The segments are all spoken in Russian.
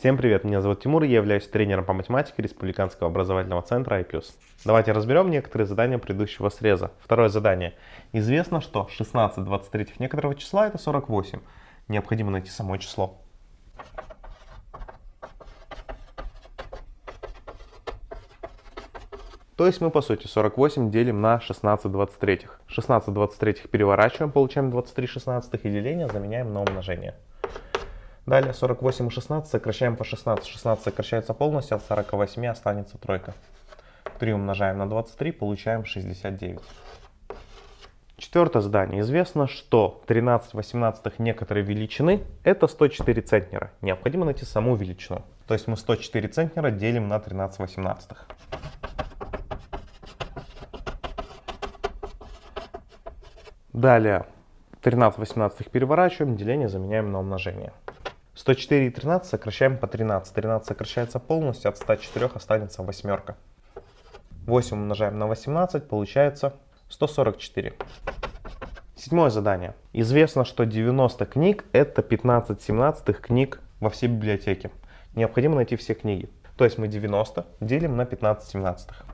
Всем привет, меня зовут Тимур, я являюсь тренером по математике Республиканского образовательного центра iPlus. Давайте разберем некоторые задания предыдущего среза. Второе задание. Известно, что 16/23 некоторого числа это 48. Необходимо найти само число. То есть мы по сути 48 делим на 16/23. 16/23 переворачиваем, получаем 23/16 и деление заменяем на умножение. Далее 48 и 16 сокращаем по 16. 16 сокращается полностью, от 48 останется тройка. 3 умножаем на 23, получаем 69. Четвертое задание. Известно, что 13/18 некоторой величины это 104 центнера. Необходимо найти саму величину. То есть мы 104 центнера делим на 13/18. Далее 13/18 переворачиваем, деление заменяем на умножение. 104 и 13 сокращаем по 13. 13 сокращается полностью, от 104 останется восьмерка. 8 умножаем на 18, получается 144. Седьмое задание. Известно, что 90 книг это 15/17 книг во всей библиотеке. Необходимо найти все книги. То есть мы 90 делим на 15/17.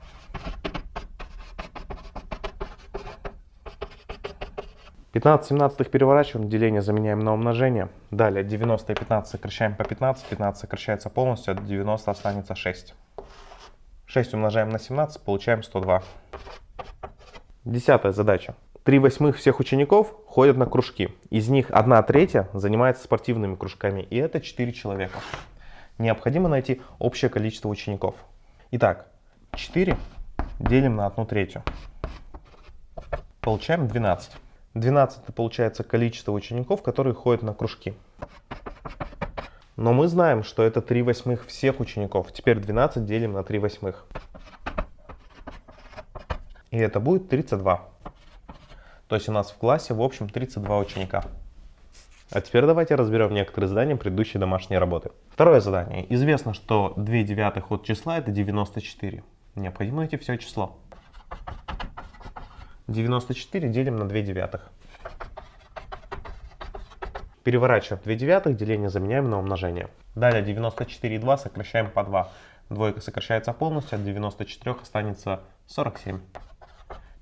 15/17 переворачиваем, деление заменяем на умножение. Далее 90 и 15 сокращаем по 15, 15 сокращается полностью, от 90 останется 6. 6 умножаем на 17, получаем 102. Десятая задача. 3/8 всех учеников ходят на кружки. Из них 1/3 занимается спортивными кружками, и это 4 человека. Необходимо найти общее количество учеников. Итак, 4 делим на 1/3. Получаем 12. 12 это получается количество учеников, которые ходят на кружки. Но мы знаем, что это 3/8 всех учеников. Теперь 12 делим на 3/8. И это будет 32. То есть у нас в классе в общем 32 ученика. А теперь давайте разберем некоторые задания предыдущей домашней работы. Второе задание. Известно, что 2/9 от числа это 94. Необходимо найти все число. 94 делим на 2/9. Переворачиваем 2/9, деление заменяем на умножение. Далее 94 и 2 сокращаем по 2. Двойка сокращается полностью, от 94 останется 47.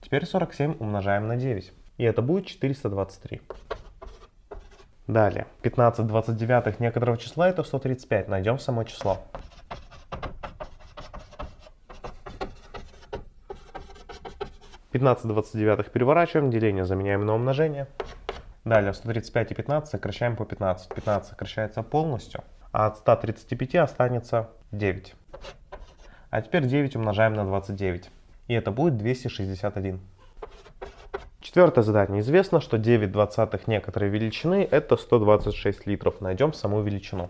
Теперь 47 умножаем на 9. И это будет 423. Далее 15/29 некоторого числа это 135. Найдем само число. В 15/29 переворачиваем, деление заменяем на умножение. Далее 135 и 15 сокращаем по 15. 15 сокращается полностью, а от 135 останется 9. А теперь 9 умножаем на 29. И это будет 261. Четвертое задание. Известно, что 9/20 некоторой величины это 126 литров. Найдем саму величину.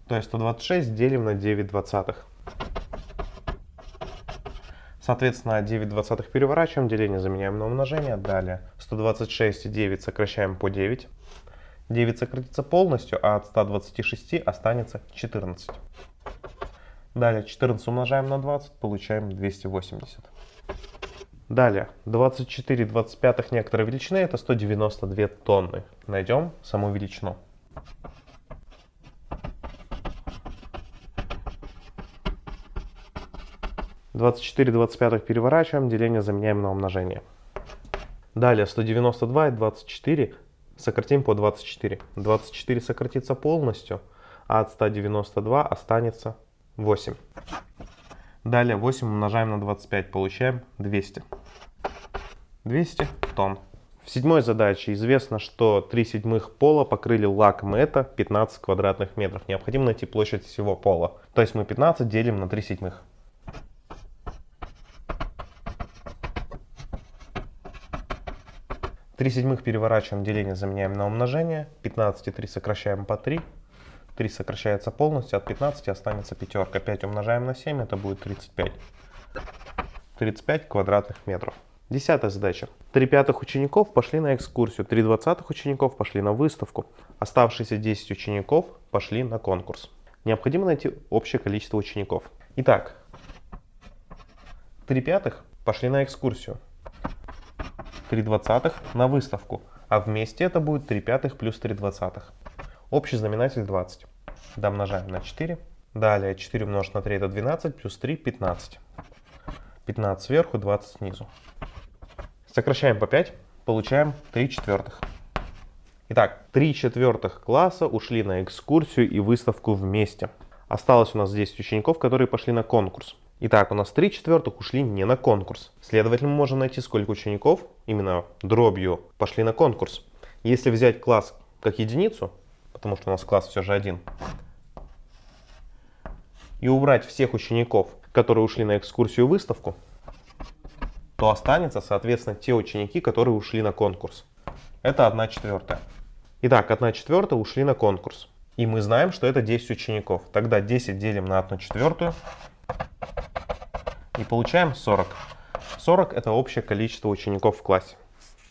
То есть 126 делим на 9/20. Соответственно, 9/20 переворачиваем, деление заменяем на умножение. Далее 126 и 9 сокращаем по 9. 9 сократится полностью, а от 126 останется 14. Далее 14 умножаем на 20, получаем 280. Далее 24/25 некоторой величины это 192 тонны. Найдем саму величину. — 24/25 переворачиваем, деление заменяем на умножение. Далее 192 и 24 сократим по 24. 24 сократится полностью, а от 192 останется 8. Далее 8 умножаем на 25, получаем 200. 200 тонн. В седьмой задаче известно, что 3/7 пола покрыли лаком, это 15 квадратных метров. Необходимо найти площадь всего пола. То есть мы 15 делим на 3/7. 3/7 переворачиваем, деление заменяем на умножение. 15 и 3 сокращаем по 3. 3 сокращается полностью, от 15 останется пятерка. 5 умножаем на 7, это будет 35. 35 квадратных метров. Десятая задача. 3/5 учеников пошли на экскурсию, 3/20 учеников пошли на выставку. Оставшиеся 10 учеников пошли на конкурс. Необходимо найти общее количество учеников. Итак, 3/5 пошли на экскурсию. 3/20 на выставку. а вместе это будет 3 пятых плюс 3 двадцатых. Общий знаменатель 20. Домножаем на 4. Далее 4 умножить на 3 это 12, плюс 3 15. 15 сверху, 20 снизу. Сокращаем по 5, получаем 3 четвертых. Итак, 3 четвертых класса ушли на экскурсию и выставку вместе. Осталось у нас 10 учеников, которые пошли на конкурс. Итак, у нас 3 четвертых ушли не на конкурс. Следовательно, мы можем найти, сколько учеников, именно дробью, пошли на конкурс. Если взять класс как единицу, потому что у нас класс все же один, и убрать всех учеников, которые ушли на экскурсию и выставку, то останется, соответственно, те ученики, которые ушли на конкурс. Это 1 четвертая. Итак, 1 четвертая ушли на конкурс. И мы знаем, что это 10 учеников. Тогда 10 делим на 1 четвертую и получаем 40. 40 это общее количество учеников в классе.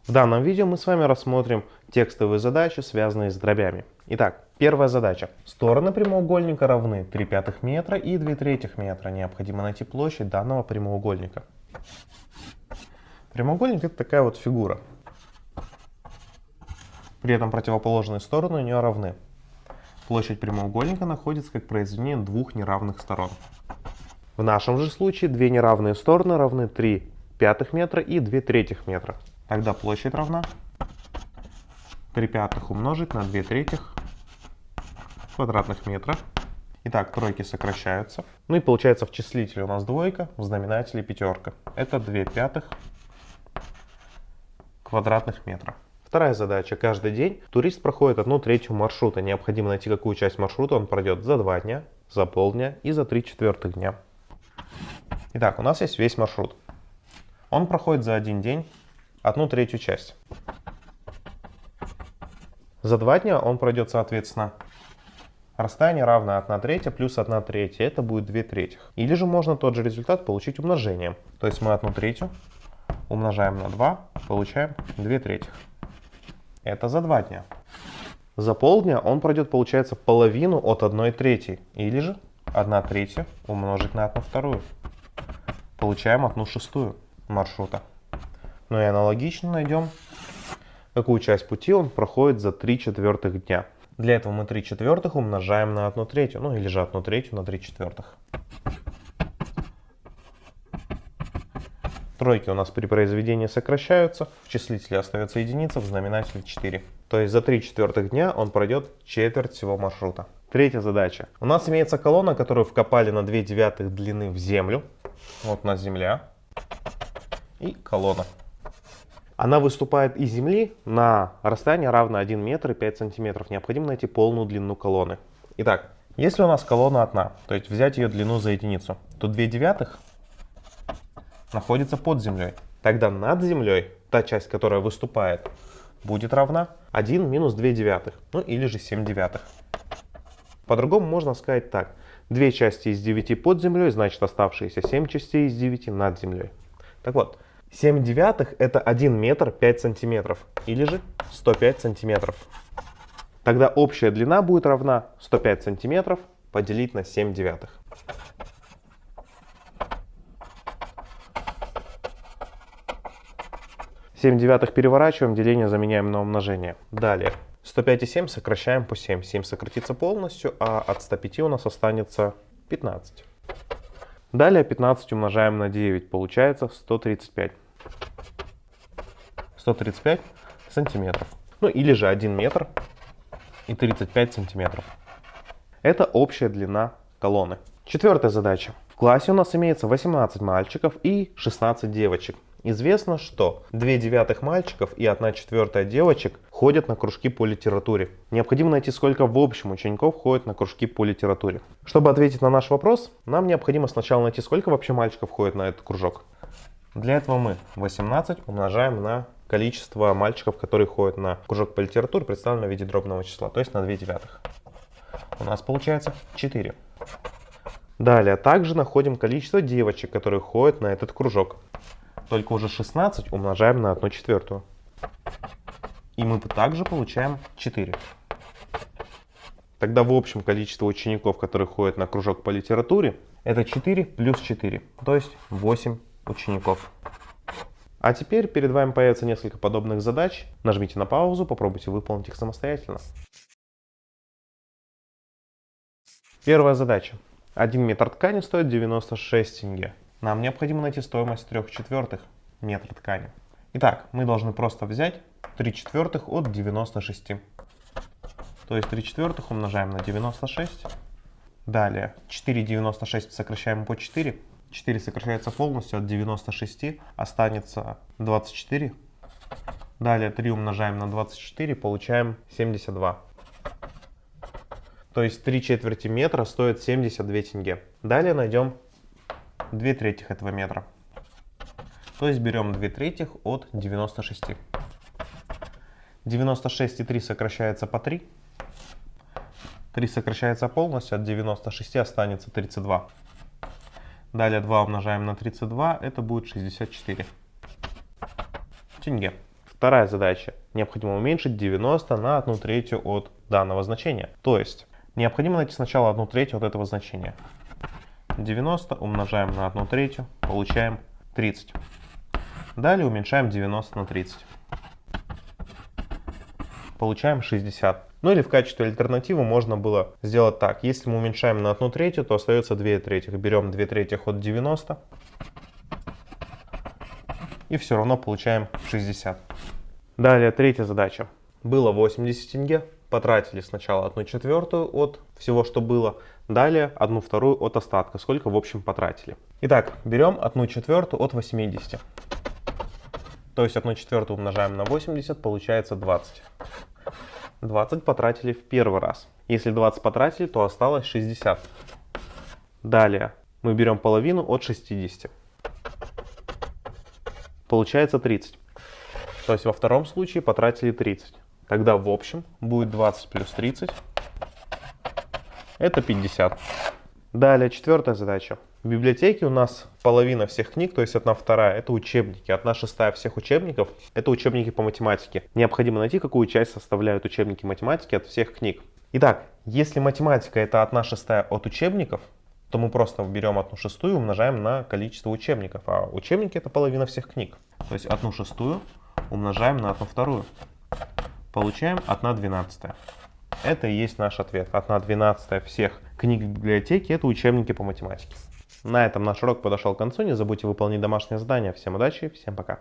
В данном видео мы с вами рассмотрим текстовые задачи, связанные с дробями. Итак, первая задача. Стороны прямоугольника равны 3 пятых метра и 2 третьих метра. Необходимо найти площадь данного прямоугольника. Прямоугольник это такая вот фигура. При этом противоположные стороны у нее равны. Площадь прямоугольника находится как произведение двух неравных сторон. В нашем же случае две неравные стороны равны 3 пятых метра и 2 третьих метра. Тогда площадь равна 3 пятых умножить на 2 третьих квадратных метра. Итак, тройки сокращаются. Ну и получается в числителе у нас двойка, в знаменателе пятерка. Это 2 пятых квадратных метра. Вторая задача. Каждый день турист проходит 1/3 маршрута. Необходимо найти, какую часть маршрута он пройдет за 2 дня, за полдня и за 3 четвертых дня. Итак, у нас есть весь маршрут. Он проходит за один день 1/3 часть. За 2 дня он пройдет, соответственно, расстояние равно 1/3 плюс 1/3. Это будет 2 третьих. Или же можно тот же результат получить умножением. То есть мы 1/3 умножаем на 2, получаем 2 третьих. Это за 2 дня. За полдня он пройдет, получается, половину от 1/3. Или же 1/3 умножить на 1/2. Получаем 1/6 маршрута. Ну и аналогично найдем, какую часть пути он проходит за 3 четвертых дня. Для этого мы 3 четвертых умножаем на 1/3. Ну или же 1/3 на 3 четвертых. Тройки у нас при произведении сокращаются, в числителе остается единица, в знаменателе 4. То есть за 3 четвертых дня он пройдет четверть всего маршрута. Третья задача. У нас имеется колонна, которую вкопали на 2 девятых длины в землю. Вот у нас земля и колонна. Она выступает из земли на расстояние равное 1 метр и 5 сантиметров. Необходимо найти полную длину колонны. Итак, если у нас колонна одна, то есть взять ее длину за единицу, то 2 девятых находится под землей. Тогда над землей, та часть, которая выступает, будет равна 1 минус 2 девятых, ну или же 7 девятых. По-другому можно сказать так. 2 части из 9 под землей, значит оставшиеся 7 частей из 9 над землей. Так вот, 7 девятых это 1 метр 5 сантиметров, или же 105 сантиметров. Тогда общая длина будет равна 105 сантиметров поделить на 7 девятых. 7 девятых переворачиваем, деление заменяем на умножение. Далее 105 и 7 сокращаем по 7. 7 сократится полностью, а от 105 у нас останется 15. Далее 15 умножаем на 9, получается 135. 135 сантиметров. Ну или же 1 метр и 35 сантиметров. Это общая длина колонны. Четвертая задача. В классе у нас имеется 18 мальчиков и 16 девочек. Известно, что 2 девятых мальчиков и 1 четвертая девочек ходят на кружки по литературе. Необходимо найти, сколько в общем учеников ходят на кружки по литературе. Чтобы ответить на наш вопрос, нам необходимо сначала найти, сколько вообще мальчиков ходит на этот кружок. Для этого мы 18 умножаем на количество мальчиков, которые ходят на кружок по литературе, представлено в виде дробного числа, то есть на 2 девятых. У нас получается 4. Далее также находим количество девочек, которые ходят на этот кружок. Только уже 16 умножаем на 1 четвертую. И мы также получаем 4. Тогда в общем количество учеников, которые ходят на кружок по литературе, это 4 плюс 4, то есть 8 учеников. А теперь перед вами появится несколько подобных задач. Нажмите на паузу, попробуйте выполнить их самостоятельно. Первая задача. 1 метр ткани стоит 96 тенге. Нам необходимо найти стоимость 3/4 метра ткани. Итак, мы должны просто взять 3/4 от 96. То есть 3/4 умножаем на 96. Далее 4,96 сокращаем по 4. 4 сокращается полностью, от 96 останется 24. Далее 3 умножаем на 24, получаем 72. То есть 3/4 метра стоит 72 тенге. Далее найдем 2/3 этого метра. То есть берем 2/3 от 96. 96 и 3 сокращается по 3. 3 сокращается полностью, от 96 останется 32. Далее 2 умножаем на 32, это будет 64 тенге. Вторая задача. Необходимо уменьшить 90 на 1/3 от данного значения. То есть необходимо найти сначала 1/3 от этого значения. 90 умножаем на 1/3, получаем 30. Далее уменьшаем 90 на 30. Получаем 60. Ну или в качестве альтернативы можно было сделать так. Если мы уменьшаем на 1/3, то остается 2/3. Берем 2/3 от 90. И все равно получаем 60. Далее третья задача. Было 80 тенге. Потратили сначала 1/4 от всего, что было. Далее 1/2 от остатка. Сколько в общем потратили. Итак, берем 1/4 от 80. То есть 1/4 умножаем на 80, получается 20. 20 потратили в первый раз. Если 20 потратили, то осталось 60. Далее мы берем половину от 60. Получается 30. То есть во втором случае потратили 30. Тогда в общем будет 20 плюс 30. Это 50. Далее четвертая задача. В библиотеке у нас половина всех книг, то есть 1/2, это учебники. 1/6 всех учебников — это учебники по математике. Необходимо найти, какую часть составляют учебники математики от всех книг. Итак, если математика — это 1/6 от учебников, то мы просто берем 1/6 и умножаем на количество учебников. А учебники — это половина всех книг. То есть 1/6 умножаем на 1/2. Получаем 1/12. Это и есть наш ответ. 1/12 всех книг в библиотеке — это учебники по математике. На этом наш урок подошел к концу. Не забудьте выполнить домашнее задание. Всем удачи, всем пока.